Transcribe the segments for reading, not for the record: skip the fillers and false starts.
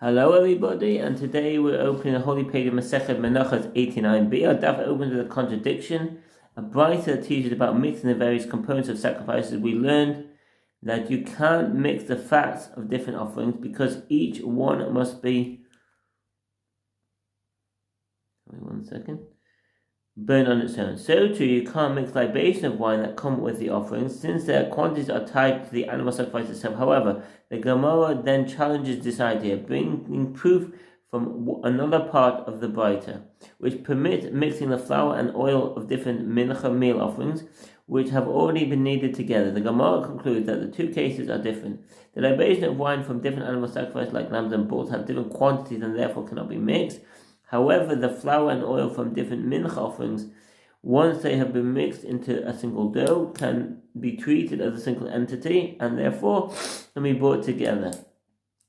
Hello everybody, and today we're opening the holy page of Menachot Menachot 89b. Our daf opens with a contradiction. A brayta that teaches about mixing the various components of sacrifices. We learned that you can't mix the fats of different offerings because each one must be burned on its own. So too, you can't mix libation of wine that come with the offerings, since their quantities are tied to the animal sacrifice itself. However, the Gemara then challenges this idea, bringing proof from another part of the brayta, which permits mixing the flour and oil of different mincha meal offerings, which have already been kneaded together. The Gemara concludes that the two cases are different. The libation of wine from different animal sacrifices, like lambs and bulls, have different quantities and therefore cannot be mixed. However, the flour and oil from different mincha offerings, once they have been mixed into a single dough, can be treated as a single entity and therefore can be brought together.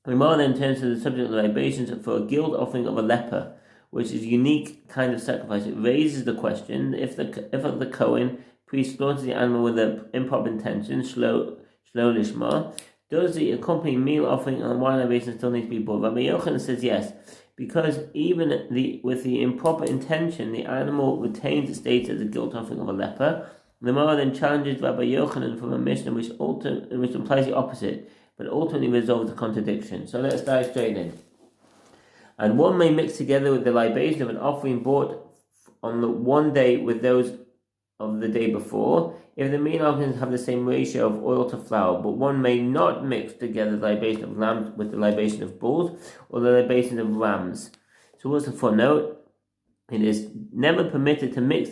Gemara then turns to the subject of libations for a guilt offering of a leper, which is a unique kind of sacrifice. It raises the question: if the Kohen priest slaughters the animal with an improper intention, shlo lishma, does the accompanying meal offering and wine libation still need to be brought? Rabbi Yochanan says yes, because even with the improper intention, the animal retains its status as a guilt offering of a leper. The Gemara then challenges Rabbi Yochanan from a Mishnah which implies the opposite, but ultimately resolves the contradiction. So let's dive straight in. And one may mix together with the libation of an offering brought on the one day with those of the day before, if the meal offerings have the same ratio of oil to flour, but one may not mix together the libation of lambs with the libation of bulls or the libation of rams. So what's the footnote? It is never permitted to mix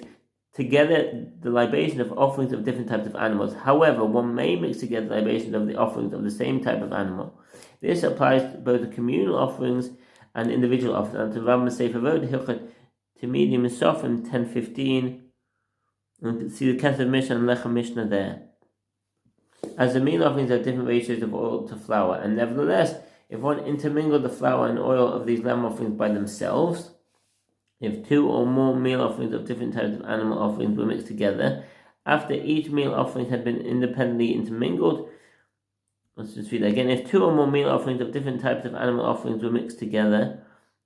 together the libation of offerings of different types of animals. However, one may mix together the libation of the offerings of the same type of animal. This applies to both the communal offerings and individual offerings. And to Rambam Sefer Vod Hilchot Tamidi Misofim 10:15. And you can see the Kesef Mishnah and Lechem Mishnah there. As the meal offerings have different ratios of oil to flour, and nevertheless, if one intermingled the flour and oil of these lamb offerings by themselves, if two or more meal offerings of different types of animal offerings were mixed together, after each meal offering had been independently intermingled, let's just read that again. If two or more meal offerings of different types of animal offerings were mixed together,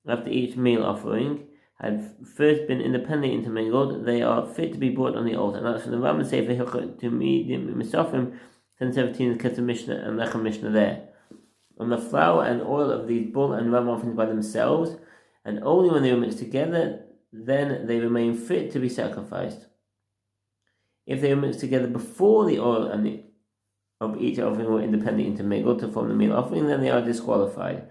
after each meal offering had first been independently intermingled, they are fit to be brought on the altar. And that's from the Rambam Sefer Hilchot Misofim 10:17, the Kesef Mishnah and Lechem Mishnah there. On the flour and oil of these bull and ram offerings by themselves, and only when they were mixed together, then they remain fit to be sacrificed. If they were mixed together before the oil and of each offering were independently intermingled to form the meal offering, then they are disqualified.